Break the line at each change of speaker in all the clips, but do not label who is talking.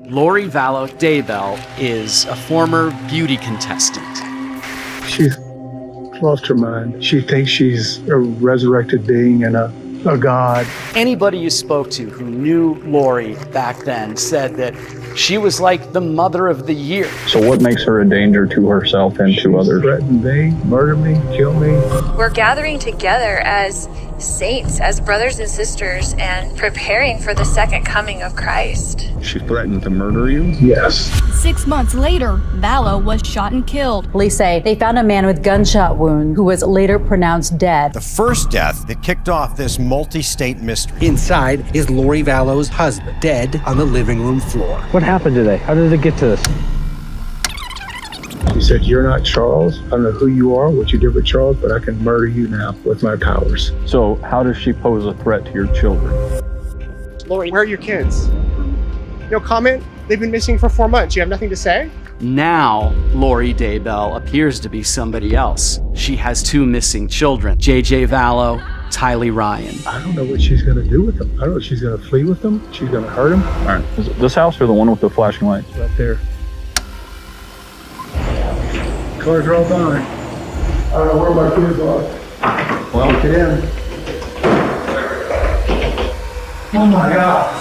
Lori Vallow Daybell is a former beauty contestant.
She's lost her mind. She thinks she's a resurrected being and a god.
Anybody you spoke to who knew Lori back then said that she was like the mother of the year.
So what makes her a danger to herself and to others?
Threaten me, murder me, kill me.
We're gathering together as saints, as brothers and sisters, and preparing for the second coming of Christ.
She threatened to murder you?
Yes.
6 months later, Vallow was shot and killed.
Police say they found a man with gunshot wound who was later pronounced dead.
The first death that kicked off this multi-state mystery.
Inside is Lori Vallow's husband, dead on the living room floor.
What happened today? How did it get to this?
She said, "You're not Charles. I don't know who you are, what you did with Charles, but I can murder you now with my powers."
So how does she pose a threat to your children?
Lori, where are your kids? No comment? They've been missing for 4 months. You have nothing to say?
Now, Lori Daybell appears to be somebody else. She has 2 missing children, JJ Vallow, Tylee Ryan.
I don't know what she's going to do with them. I don't know if she's going to flee with them. She's going to hurt them.
All right. Is it this house or the one with the flashing lights?
Right there. Cars are all gone. I don't know where my kids are.
Well,
Get in. Oh my God.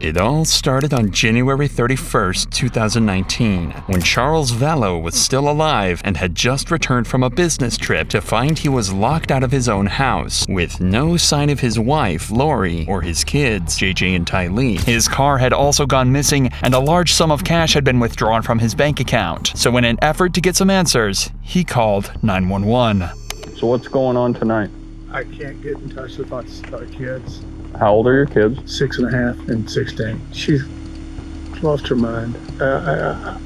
It all started on January 31st, 2019, when Charles Vallow was still alive and had just returned from a business trip to find he was locked out of his own house, with no sign of his wife, Lori, or his kids, JJ and Tylee. His car had also gone missing, and a large sum of cash had been withdrawn from his bank account. So in an effort to get some answers, he called 911.
so what's going on tonight?
I can't get in touch with my kids.
How old are your kids?
6.5 and 16. She's lost her mind. I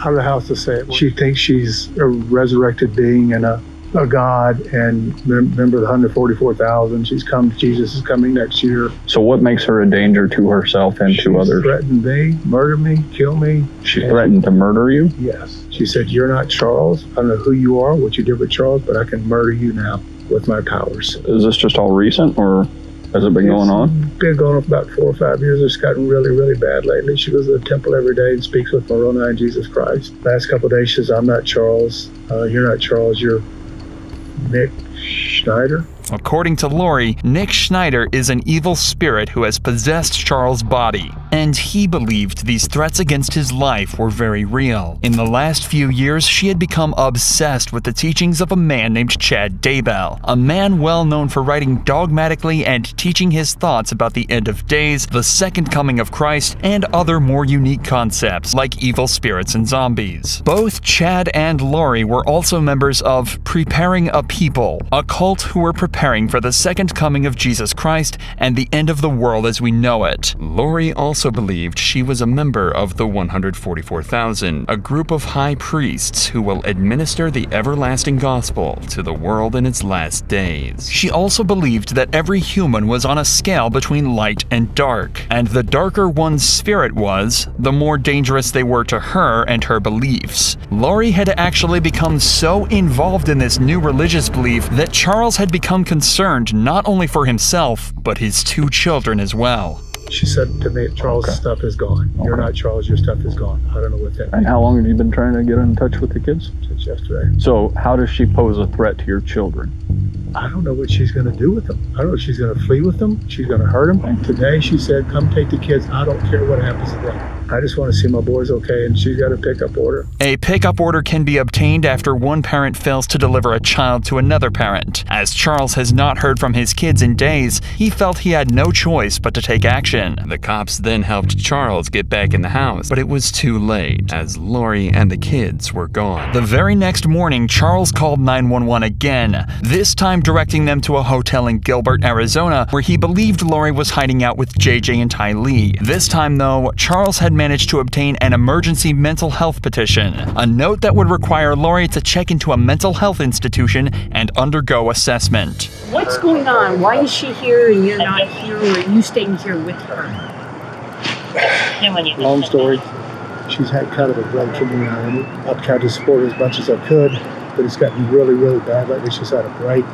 don't know how else to say it. She thinks she's a resurrected being and a god, and remember the 144,000. Jesus is coming next year.
So what makes her a danger to herself and to others?
Threatened me, murder me, kill me.
She threatened to murder you?
Yes. She said, "You're not Charles. I don't know who you are, what you did with Charles, but I can murder you now with my powers."
Is this just all recent, or has it been going on?
It's been going on for about 4 or 5 years. It's gotten really, really bad lately. She goes to the temple every day and speaks with Moroni and Jesus Christ. Last couple of days, she says, "I'm not Charles. You're not Charles. You're Nick Schneider."
According to Lori, Nick Schneider is an evil spirit who has possessed Charles' body, and he believed these threats against his life were very real. In the last few years, she had become obsessed with the teachings of a man named Chad Daybell, a man well known for writing dogmatically and teaching his thoughts about the end of days, the second coming of Christ, and other more unique concepts like evil spirits and zombies. Both Chad and Lori were also members of Preparing a People, a cult who were preparing for the second coming of Jesus Christ and the end of the world as we know it. Lori also believed she was a member of the 144,000, a group of high priests who will administer the everlasting gospel to the world in its last days. She also believed that every human was on a scale between light and dark, and the darker one's spirit was, the more dangerous they were to her and her beliefs. Lori had actually become so involved in this new religious belief that Charles had become concerned not only for himself, but his 2 children as well.
She said to me, "Charles' stuff is gone. You're not Charles, your stuff is gone." I don't know what that
And
means.
how long have you been trying to get in touch with the kids?
Since yesterday.
So how does she pose a threat to your children?
I don't know what she's going to do with them. I don't know if she's going to flee with them. She's going to hurt them. And today she said, "Come take the kids. I don't care what happens to them. I just want to see my boys okay," and she's got a pickup order.
A pickup order can be obtained after one parent fails to deliver a child to another parent. As Charles has not heard from his kids in days, he felt he had no choice but to take action. The cops then helped Charles get back in the house, but it was too late, as Lori and the kids were gone. The very next morning, Charles called 911 again, this time directing them to a hotel in Gilbert, Arizona, where he believed Lori was hiding out with JJ and Tylee. This time, though, Charles had managed to obtain an emergency mental health petition, a note that would require Lori to check into a mental health institution and undergo assessment.
What's going on? Why is she here and you're not here, or are you staying here with her?
Long story. She's had kind of a break from me, and I've tried to support her as much as I could, but it's gotten really, really bad lately. She's had a break.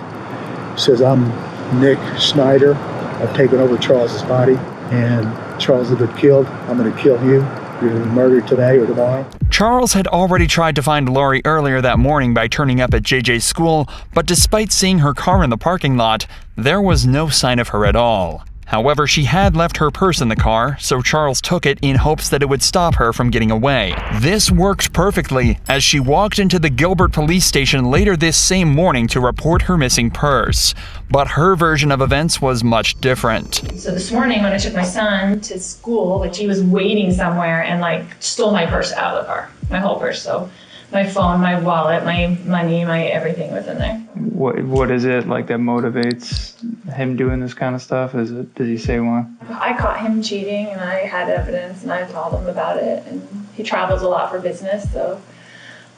She says, "I'm Nick Schneider. I've taken over Charles's body, and Charles has been killed. I'm going to kill you. You're going to be murdered today or tomorrow.
Charles had already tried to find Lori earlier that morning by turning up at JJ's school, but despite seeing her car in the parking lot, there was no sign of her at all. However, she had left her purse in the car, so Charles took it in hopes that it would stop her from getting away. This worked perfectly, as she walked into the Gilbert police station later this same morning to report her missing purse. But her version of events was much different.
So this morning when I took my son to school, he was waiting somewhere and stole my purse out of the car, my whole purse. So my phone, my wallet, my money, my everything was in there.
What is it that motivates him doing this kind of stuff? Did he say why?
I caught him cheating and I had evidence and I told him about it, and he travels a lot for business, so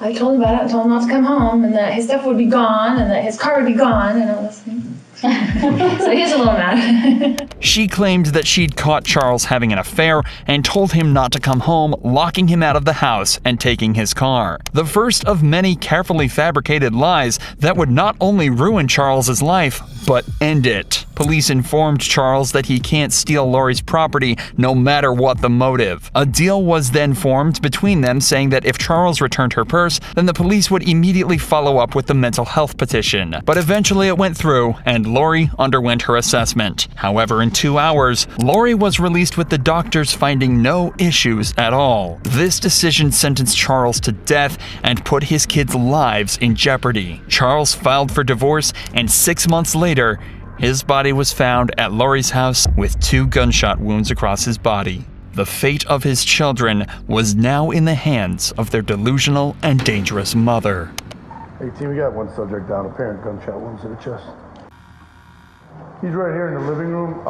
I told him about it and told him not to come home and that his stuff would be gone and that his car would be gone and all this thing. So he's a little mad.
She claimed that she'd caught Charles having an affair and told him not to come home, locking him out of the house and taking his car. The first of many carefully fabricated lies that would not only ruin Charles's life, but end it. Police informed Charles that he can't steal Lori's property no matter what the motive. A deal was then formed between them saying that if Charles returned her purse, then the police would immediately follow up with the mental health petition. But eventually it went through, and Lori underwent her assessment. However, in 2 hours, Lori was released with the doctors finding no issues at all. This decision sentenced Charles to death and put his kids' lives in jeopardy. Charles filed for divorce, and 6 months later, his body was found at Lori's house with 2 gunshot wounds across his body. The fate of his children was now in the hands of their delusional and dangerous mother.
Hey team, we got one subject down, apparent gunshot wounds to the chest. He's right here in the living room.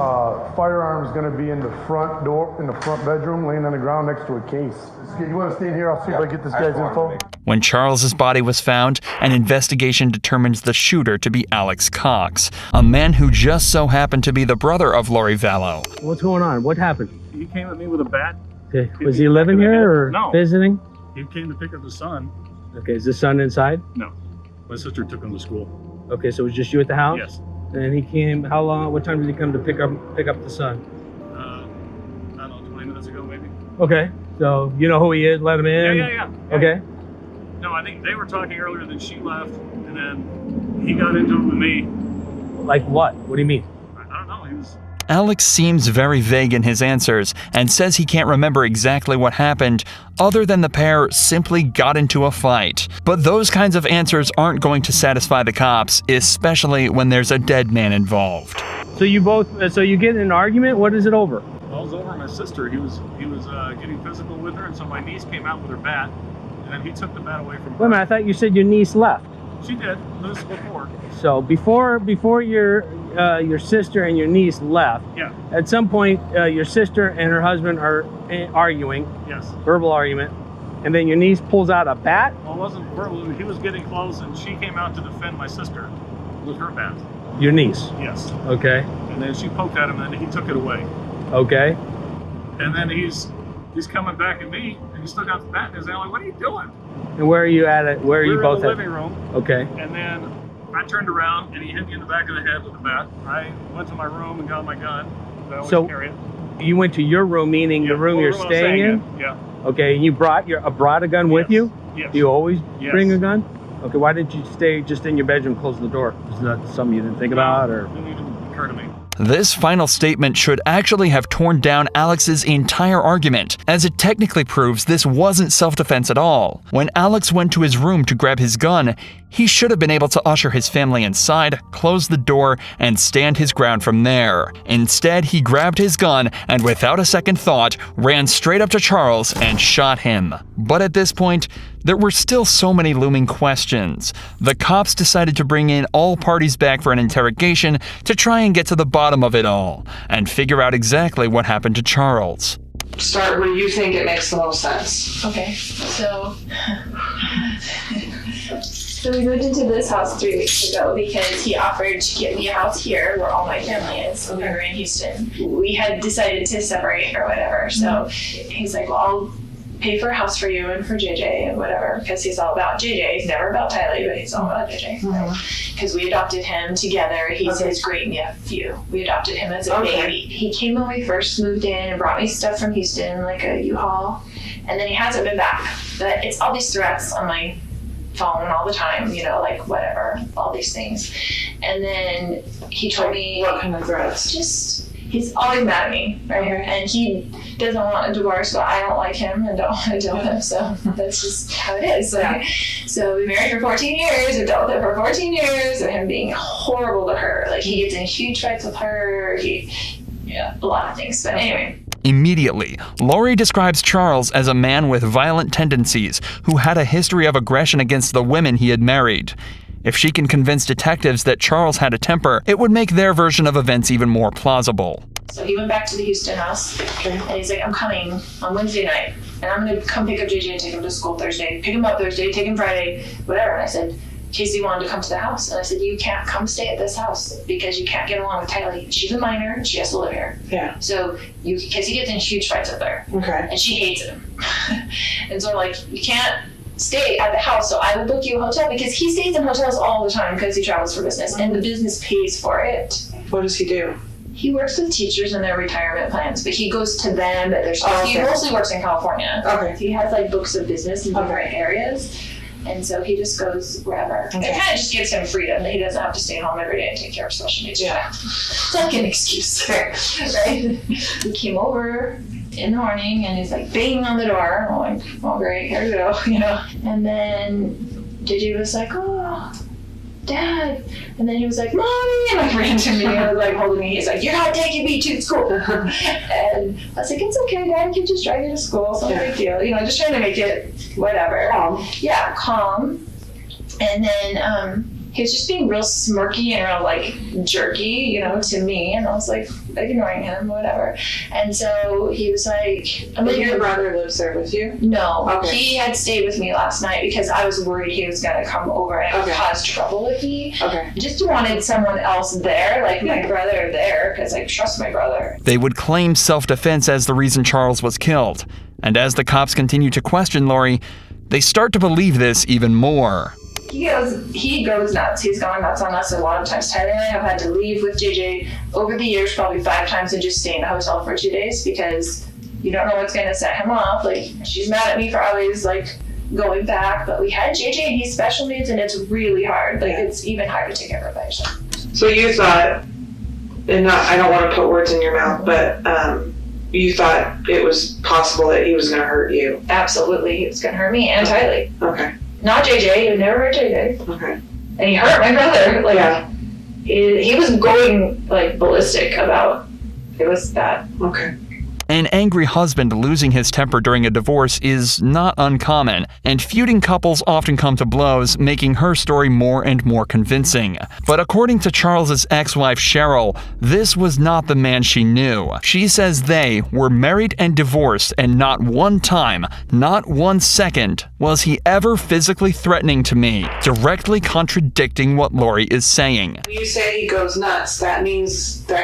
Firearm's gonna be in the front door, in the front bedroom, laying on the ground next to a case. You wanna stay in here? I'll see if I get this guy's info.
When Charles's body was found, an investigation determined the shooter to be Alex Cox, a man who just so happened to be the brother of Lori Vallow.
What's going on? What happened?
He came at me with a bat.
Okay. Was he living here or visiting?
He came to pick up his son.
Okay, is the son inside?
No. My sister took him to school.
Okay, so it was just you at the house?
Yes.
And he came, how long, what time did he come to pick up the son?
I don't know, 20 minutes ago maybe.
Okay, so you know who he is, let him in?
Yeah.
Okay.
No, I think they were talking earlier, then she left, and then he got into it with me.
Like what? What do you mean?
I don't know, he was...
Alex seems very vague in his answers and says he can't remember exactly what happened, other than the pair simply got into a fight. But those kinds of answers aren't going to satisfy the cops, especially when there's a dead man involved.
So you get in an argument? What is it over?
Well, it was over my sister. He was getting physical with her, and so my niece came out with her bat, and then he took the bat away from her.
Wait a minute, I thought you said your niece left.
She did. This was before.
So before your sister and your niece left,
yeah.
At some point your sister and her husband are arguing.
Yes.
Verbal argument, and then your niece pulls out a bat.
Well, it wasn't verbal. He was getting close, and she came out to defend my sister with her bat.
Your niece.
Yes.
Okay.
And then she poked at him, and then he took it away.
Okay.
And then he's coming back at me, and he still got the bat in his hand. I'm like, what are you doing?
And where are you at it? Where are you both
in the
at?
living room.
Okay.
And then I turned around, and he hit me in the back of the head with the bat. I went to my room and got my gun. I always carry it.
You went to your room, meaning the room you're staying in?
Yeah.
Okay, and you brought a gun with you?
Yes.
Do you always
Yes.
bring a gun? Okay, why didn't you stay just in your bedroom, close the door? Is that something you didn't think about, or?
It didn't even occur to me.
This final statement should actually have torn down Alex's entire argument, as it technically proves this wasn't self-defense at all. When Alex went to his room to grab his gun, he should have been able to usher his family inside, close the door, and stand his ground from there. Instead, he grabbed his gun and without a second thought, ran straight up to Charles and shot him. But at this point, there were still so many looming questions. The cops decided to bring in all parties back for an interrogation to try and get to the bottom of it all and figure out exactly what happened to Charles.
Start where you think it makes the most sense.
Okay, so we moved into this house 3 weeks ago because he offered to get me a house here where all my family is. We were in Houston. We had decided to separate or whatever, so he's like, well, pay for a house for you and for JJ and whatever, because he's all about JJ. He's never about Tylee, but he's all about JJ. Because we adopted him together. He's his great nephew. We adopted him as a baby. He came when we first moved in and brought me stuff from Houston, like a U-Haul, and then he hasn't been back. But it's all these threats on my phone all the time, you know, like whatever, all these things. And then he told me,
what kind of threats?
Just, he's always mad at me, right? And he doesn't want a divorce, but I don't like him and don't want to deal with him, so that's just how it is. So we married for 14 years, we dealt with it for 14 years, of him being horrible to her. Like, he gets in huge fights with her, a lot of things, but anyway.
Immediately, Lori describes Charles as a man with violent tendencies who had a history of aggression against the women he had married. If she can convince detectives that Charles had a temper, it would make their version of events even more plausible.
So he went back to the Houston house, and he's like, I'm coming on Wednesday night, and I'm going to come pick up JJ and take him to school Thursday, pick him up Thursday, take him Friday, whatever. And I said, Casey wanted to come to the house, and I said, you can't come stay at this house because you can't get along with Tylee. She's a minor, and she has to live here.
Yeah.
So Casey gets in huge fights with her.
Okay.
And she hates him. And so I'm like, you can't stay at the house, so I will book you a hotel, because he stays in hotels all the time because he travels for business, and the business pays for it.
What does he do?
He works with teachers and their retirement plans, but he goes to them at their school. He mostly works in California.
Okay.
He has like books of business in different areas. And so he just goes wherever. Okay. It kind of just gives him freedom that he doesn't have to stay home every day and take care of special needs. Yeah. It's like an excuse, right? He came over in the morning and he's like banging on the door. I'm like, oh great, here we go, you know. And then JJ was like, oh, Dad. And then he was like, Mommy, and like ran to me and was like holding me. He's like, you're not taking me to school. And I was like, it's okay, Dad, can just drive you to school, it's no big deal. You know, just trying to make it whatever. Calm. Yeah, calm. And then he was just being real smirky and real like jerky, you know, to me. And I was like ignoring him, whatever. And so he was like,
Your brother lives there with you?
No.
Okay.
He had stayed with me last night because I was worried he was going to come over and cause trouble with me.
Okay.
Just wanted someone else there, like my brother there, because I trust my brother.
They would claim self-defense as the reason Charles was killed. And as the cops continue to question Lori, they start to believe this even more.
He goes nuts. He's gone nuts on us a lot of times. Tylee and I have had to leave with JJ over the years probably 5 times and just stay in the hotel for 2 days because you don't know what's going to set him off. Like, she's mad at me for always like going back, but we had JJ and he's special needs and it's really hard. Like, it's even hard to take care of by yourself.
So you thought, and I don't want to put words in your mouth, but you thought it was possible that he was going to hurt you?
Absolutely. He was going to hurt me and Tylee.
Okay.
Not JJ. He never hurt JJ.
Okay.
And he hurt my brother. Like, he was going like ballistic about it. Was bad.
Okay.
An angry husband losing his temper during a divorce is not uncommon, and feuding couples often come to blows, making her story more and more convincing. But according to Charles's ex-wife Cheryl, this was not the man she knew. She says they were married and divorced, and not one time, not 1 second, was he ever physically threatening to me, directly contradicting what Lori is saying.
When you say he goes nuts, that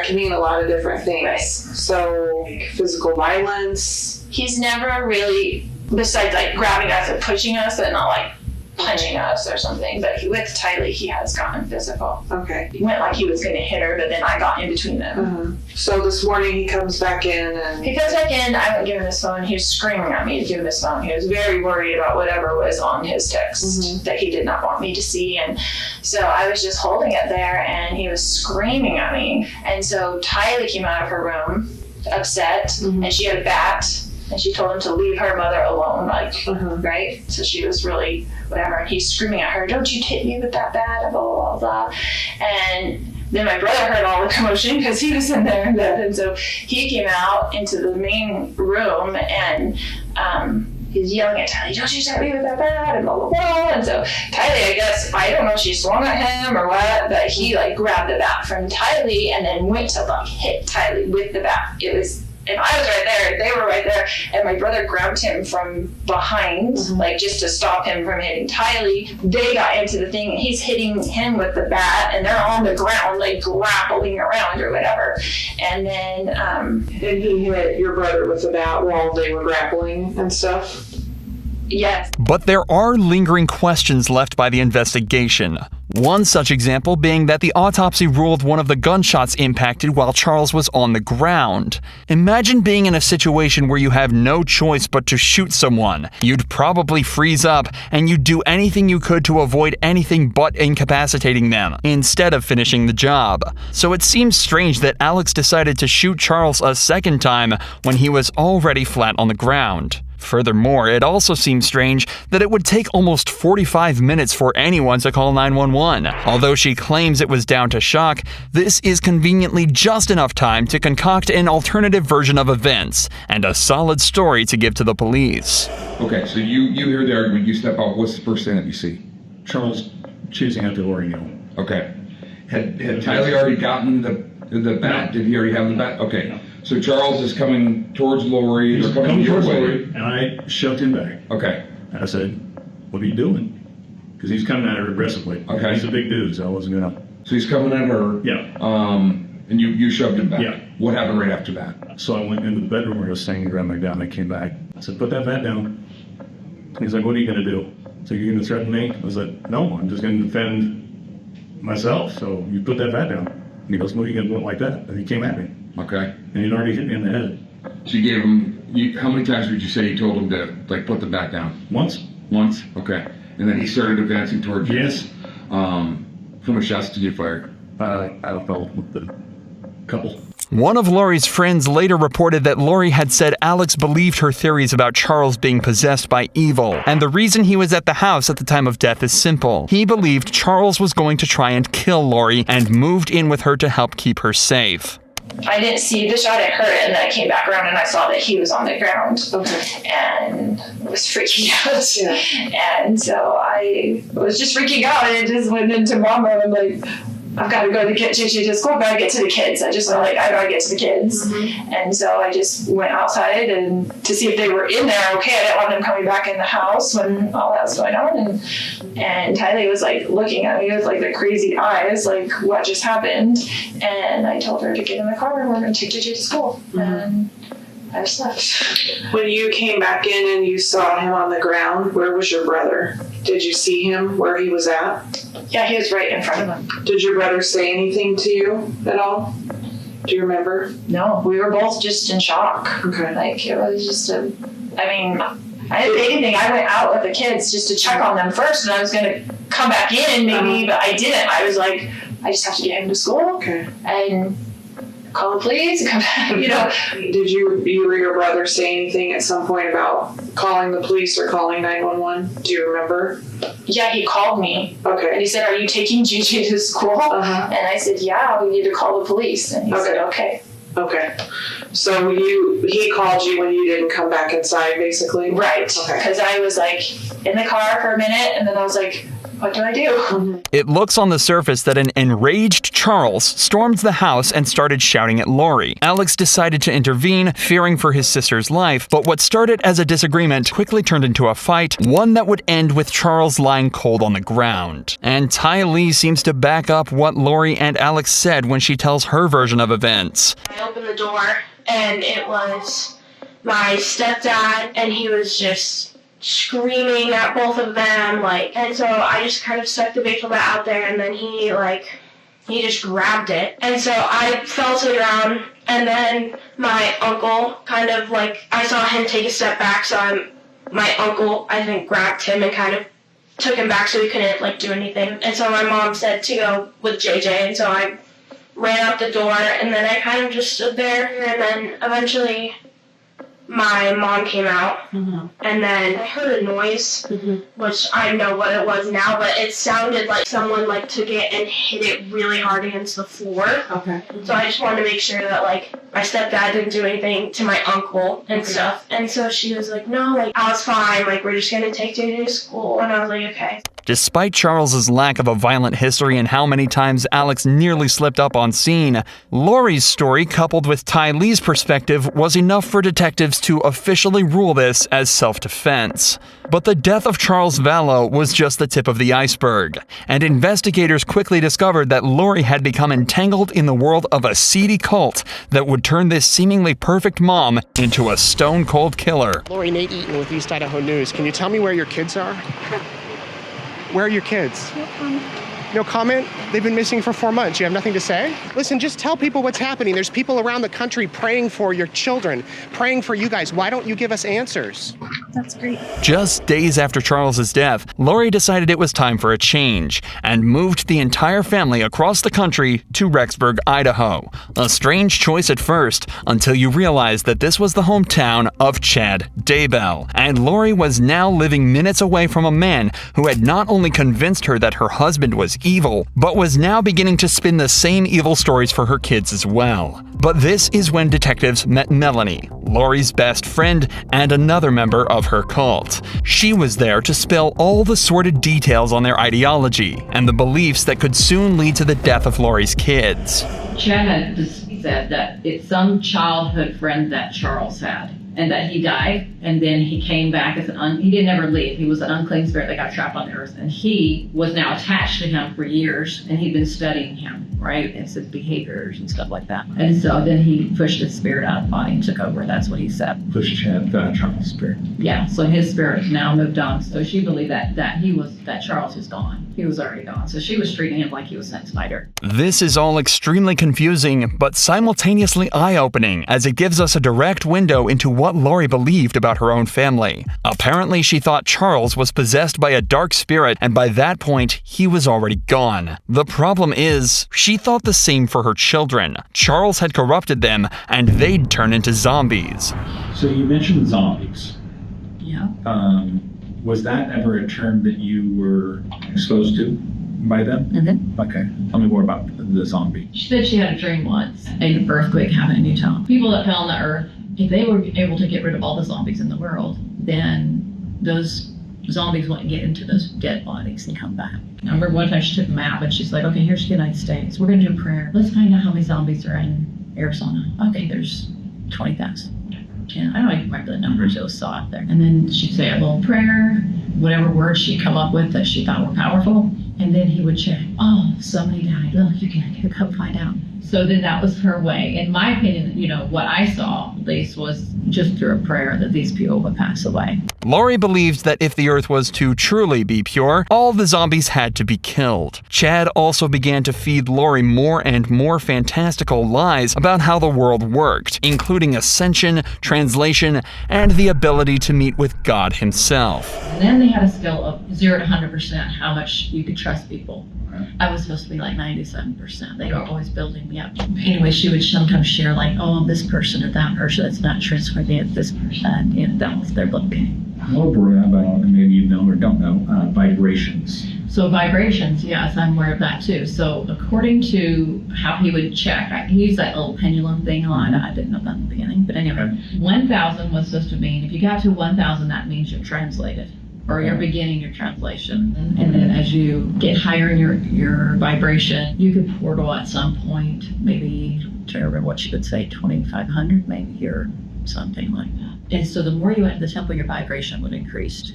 can mean a lot of different things.
Right.
So, physical violence.
He's never really, besides like grabbing us and pushing us, but not like punching us or something. But with Tylee, he has gotten physical.
Okay.
He went like he was going to hit her, but then I got in between them.
So this morning he comes back in and...
He comes back in, I wouldn't give him his phone. He was screaming at me to give him his phone. He was very worried about whatever was on his text that he did not want me to see. And so I was just holding it there and he was screaming at me. And so Tylee came out of her room upset and she had a bat and she told him to leave her mother alone, like, right? So she was really whatever, and he's screaming at her, don't you hit me with that bat, blah, blah, blah. And then my brother heard all the commotion because he was in there and so he came out into the main room and he's yelling at Tylee, don't you hit me with that bat, and blah, blah, blah. And so Tylee, I guess, I don't know if she swung at him or what, but he like grabbed the bat from Tylee and then went to like hit Tylee with the bat. And I was right there, they were right there, and my brother grabbed him from behind, like just to stop him from hitting Tylee. They got into the thing, and he's hitting him with the bat, and they're on the ground, like grappling around or whatever. And then,
and he hit your brother with the bat while they were grappling and stuff?
Yes.
But there are lingering questions left by the investigation. One such example being that the autopsy ruled one of the gunshots impacted while Charles was on the ground. Imagine being in a situation where you have no choice but to shoot someone. You'd probably freeze up, and you'd do anything you could to avoid anything but incapacitating them, instead of finishing the job. So it seems strange that Alex decided to shoot Charles a second time when he was already flat on the ground. Furthermore, it also seems strange that it would take almost 45 minutes for anyone to call 911. Although she claims it was down to shock, this is conveniently just enough time to concoct an alternative version of events and a solid story to give to the police.
Okay, so you hear the argument, you step out, what's the first thing that you see?
Charles chasing after Lori Neal.
Okay. Had Tyler already gotten the bat? Did he already have the bat? Okay. So Charles is coming towards Lori.
He's
or
coming
your
towards
way.
Lori, and I shoved him back.
Okay.
I said, "What are you doing?" Because he's coming at her aggressively.
Okay.
He's a big dude, so I wasn't gonna.
So he's coming at her.
Yeah.
And you shoved him back.
Yeah.
What happened right after that?
So I went into the bedroom where he was staying and grabbed my gun. I came back. I said, "Put that bat down." He's like, "What are you gonna do?" So you're gonna threaten me? I was like, "No, I'm just gonna defend myself. So you put that bat down." And he goes, "What are you gonna do it like that?" And he came at me.
Okay.
And he'd already hit me in the head.
So you gave him, how many times would you say you told him to, like, put the bat down?
Once.
Once? Okay. And then he started advancing towards you?
Yes.
How many shots did you fire?
I don't know, with the couple.
One of Lori's friends later reported that Lori had said Alex believed her theories about Charles being possessed by evil, and the reason he was at the house at the time of death is simple. He believed Charles was going to try and kill Lori and moved in with her to help keep her safe.
I didn't see the shot, I heard it, and then I came back around and I saw that he was on the ground.
Okay.
And I was freaking out.
Yeah.
And so I was just freaking out, and it just went into mom mode. I'm like, I've got to go to get JJ to school, I've got to get to the kids. I just went like, I got to get to the kids.
Mm-hmm.
And so I just went outside and to see if they were in there okay. I didn't want them coming back in the house when all that was going on. And Tylee was like looking at me with like the crazy eyes, like what just happened. And I told her to get in the car and we're going to take JJ to school.
Mm-hmm.
And I just left.
When you came back in and you saw him on the ground, where was your brother? Did you see him where he was at?
Yeah, he was right in front of him.
Did your brother say anything to you at all? Do you remember?
No, we were both just in shock.
Okay.
Like, it was just I didn't say anything. I went out with the kids just to check on them first, and I was going to come back in maybe, but I didn't. I was like, I just have to get him to school.
Okay.
And call the police and come back, you know.
Did you or your brother say anything at some point about calling the police or calling 911? Do you remember?
Yeah, he called me.
Okay.
And he said, "Are you taking JJ to school?"
Uh-huh.
And I said, "Yeah, we need to call the police." And he said, "Okay."
Okay. So he called you when you didn't come back inside, basically?
Right.
Okay.
Because I was like in the car for a minute, and then I was like, what do I do?
It looks on the surface that an enraged Charles stormed the house and started shouting at Lori. Alex decided to intervene, fearing for his sister's life, but what started as a disagreement quickly turned into a fight, one that would end with Charles lying cold on the ground. And Tylee seems to back up what Lori and Alex said when she tells her version of events.
I opened the door, and it was my stepdad, and he was just screaming at both of them, and so I just kind of stuck the baseball bat out there, and then he just grabbed it, and so I fell to the ground, and then my uncle I saw him take a step back, so my uncle, I think, grabbed him and kind of took him back so he couldn't do anything, and so my mom said to go with JJ, and so I ran out the door, and then I kind of just stood there, and then eventually my mom came out, and then I heard a noise, which I know what it was now, but it sounded like someone took it and hit it really hard against the floor.
Okay.
So I just wanted to make sure that my stepdad didn't do anything to my uncle and stuff. And so she was like, no, I was fine, we're just gonna take JJ to school, and I was like, okay.
Despite Charles's lack of a violent history and how many times Alex nearly slipped up on scene, Lori's story, coupled with Ty Lee's perspective, was enough for detectives to officially rule this as self-defense. But the death of Charles Vallow was just the tip of the iceberg, and investigators quickly discovered that Lori had become entangled in the world of a seedy cult that would turn this seemingly perfect mom into a stone-cold killer.
Lori, Nate Eaton with East Idaho News. Can you tell me where your kids are? Where are your kids?
No comment.
No comment? They've been missing for 4 months. You have nothing to say? Listen, just tell people what's happening. There's people around the country praying for your children, praying for you guys. Why don't you give us answers?
That's great.
Just days after Charles's death, Lori decided it was time for a change and moved the entire family across the country to Rexburg, Idaho. A strange choice at first, until you realize that this was the hometown of Chad Daybell, and Lori was now living minutes away from a man who had not only convinced her that her husband was evil, but was now beginning to spin the same evil stories for her kids as well. But this is when detectives met Melanie, Lori's best friend and another member of her cult. She was there to spill all the sordid details on their ideology and the beliefs that could soon lead to the death of Lori's kids.
Chad had just said that it's some childhood friend that Charles had, and that he died, and then he came back as he didn't ever leave. He was an unclean spirit that got trapped on the earth, and he was now attached to him for years, and he'd been studying him, right? And his behaviors and stuff like that. And so then he pushed his spirit out of the body and took over. That's what he said.
Push Chad, Charles' spirit.
Yeah, so his spirit now moved on. So she believed that Charles was gone. He was already gone. So she was treating him like he was Zack Snyder.
This is all extremely confusing, but simultaneously eye-opening, as it gives us a direct window into what Lori believed about her own family. Apparently, she thought Charles was possessed by a dark spirit, and by that point, he was already gone. The problem is, she thought the same for her children. Charles had corrupted them, and they'd turn into zombies.
So you mentioned zombies.
Yeah.
Was that ever a term that you were exposed to by them?
Mm-hmm.
Okay. Tell me more about the zombie.
She said she had a dream once, an earthquake happened in Utah. People that fell on the earth, if they were able to get rid of all the zombies in the world, then those zombies wouldn't get into those dead bodies and come back. I remember one time she took a map and she's like, okay, here's the United States. We're going to do a prayer. Let's find out how many zombies are in Arizona. Okay, there's 20,000. I don't even remember the numbers, it was saw out there. And then she'd say a little prayer, whatever words she'd come up with that she thought were powerful. And then he would check, oh, somebody died. Look, you can come find out. So then that was her way. In my opinion, what I saw, at least, was just through a prayer that these people would pass away.
Lori believed that if the earth was to truly be pure, all the zombies had to be killed. Chad also began to feed Lori more and more fantastical lies about how the world worked, including ascension, translation, and the ability to meet with God himself.
And then they had a scale of 0 to 100% how much you could trust people. I was supposed to be like 97%. They were always building me up. Anyway, she would sometimes share like, oh, this person or that person, that's not trustworthy, it's this person, that was their booking.
How about, maybe you know or don't know, vibrations?
So vibrations, yes, I'm aware of that too. So according to how he would check, he used that little pendulum thing a lot. I didn't know that in the beginning, but anyway, 1,000 was supposed to mean, if you got to 1,000, that means you're translated. Or you're beginning your translation. And then as you get higher in your vibration, you could portal at some point, maybe, I'm trying to remember what she would say, 2,500 maybe, or something like that. And so the more you went to the temple, your vibration would increase.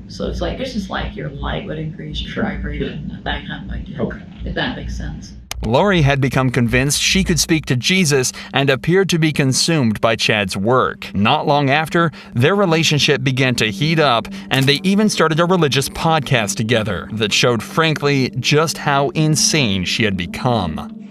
So it's just like your light would increase, your vibration, that kind of idea.
Okay.
If that makes sense.
Lori had become convinced she could speak to Jesus and appeared to be consumed by Chad's work. Not long after, their relationship began to heat up, and they even started a religious podcast together that showed, frankly, just how insane she had become.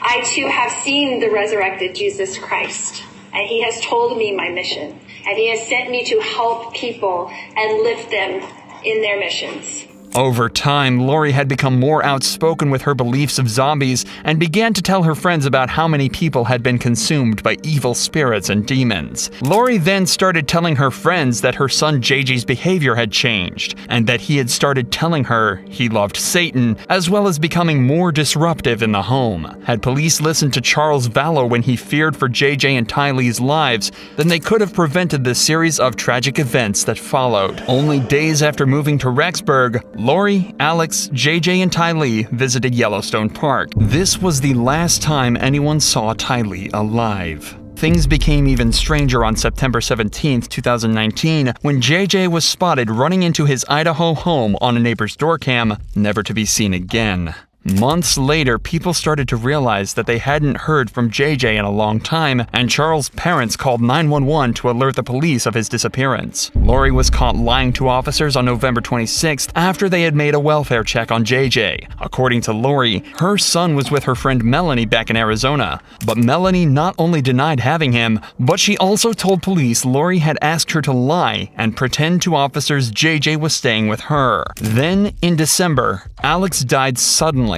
I too have seen the resurrected Jesus Christ, and he has told me my mission, and he has sent me to help people and lift them in their missions.
Over time, Lori had become more outspoken with her beliefs of zombies and began to tell her friends about how many people had been consumed by evil spirits and demons. Lori then started telling her friends that her son JJ's behavior had changed, and that he had started telling her he loved Satan, as well as becoming more disruptive in the home. Had police listened to Charles Vallow when he feared for JJ and Ty Lee's lives, then they could have prevented the series of tragic events that followed. Only days after moving to Rexburg, Lori, Alex, JJ, and Tylee visited Yellowstone Park. This was the last time anyone saw Tylee alive. Things became even stranger on September 17, 2019, when JJ was spotted running into his Idaho home on a neighbor's door cam, never to be seen again. Months later, people started to realize that they hadn't heard from JJ in a long time, and Charles' parents called 911 to alert the police of his disappearance. Lori was caught lying to officers on November 26th after they had made a welfare check on JJ. According to Lori, her son was with her friend Melanie back in Arizona, but Melanie not only denied having him, but she also told police Lori had asked her to lie and pretend to officers JJ was staying with her. Then, in December, Alex died suddenly.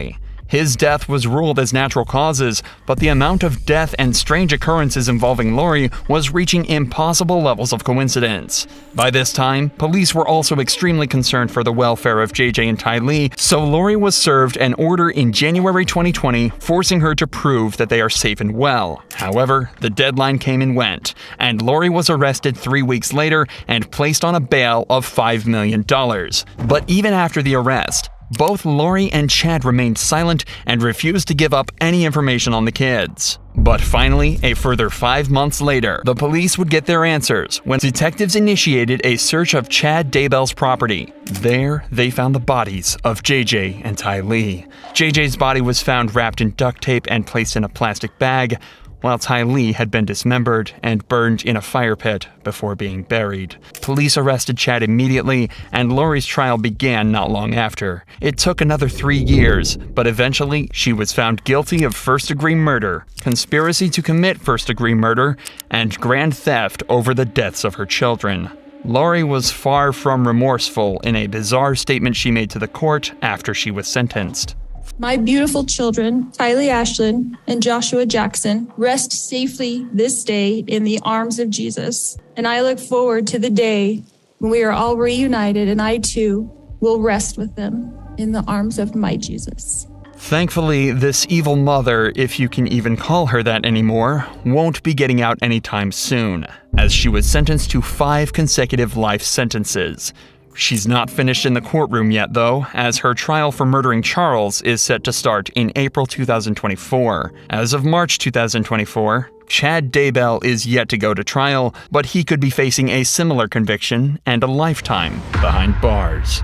His death was ruled as natural causes, but the amount of death and strange occurrences involving Lori was reaching impossible levels of coincidence. By this time, police were also extremely concerned for the welfare of JJ and Tylee, so Lori was served an order in January 2020 forcing her to prove that they are safe and well. However, the deadline came and went, and Lori was arrested 3 weeks later and placed on a bail of $5 million. But even after the arrest, both Lori and Chad remained silent and refused to give up any information on the kids. But finally, a further 5 months later, the police would get their answers when detectives initiated a search of Chad Daybell's property. There, they found the bodies of JJ and Tylee. JJ's body was found wrapped in duct tape and placed in a plastic bag, while Tylee had been dismembered and burned in a fire pit before being buried. Police arrested Chad immediately, and Lori's trial began not long after. It took another 3 years, but eventually she was found guilty of first-degree murder, conspiracy to commit first-degree murder, and grand theft over the deaths of her children. Lori was far from remorseful in a bizarre statement she made to the court after she was sentenced.
My beautiful children, Tylee Ashlyn and Joshua Jackson, rest safely this day in the arms of Jesus. And I look forward to the day when we are all reunited and I too will rest with them in the arms of my Jesus.
Thankfully, this evil mother, if you can even call her that anymore, won't be getting out anytime soon, as she was sentenced to 5 consecutive life sentences. She's not finished in the courtroom yet, though, as her trial for murdering Charles is set to start in April 2024. As of March 2024, Chad Daybell is yet to go to trial, but he could be facing a similar conviction and a lifetime behind bars.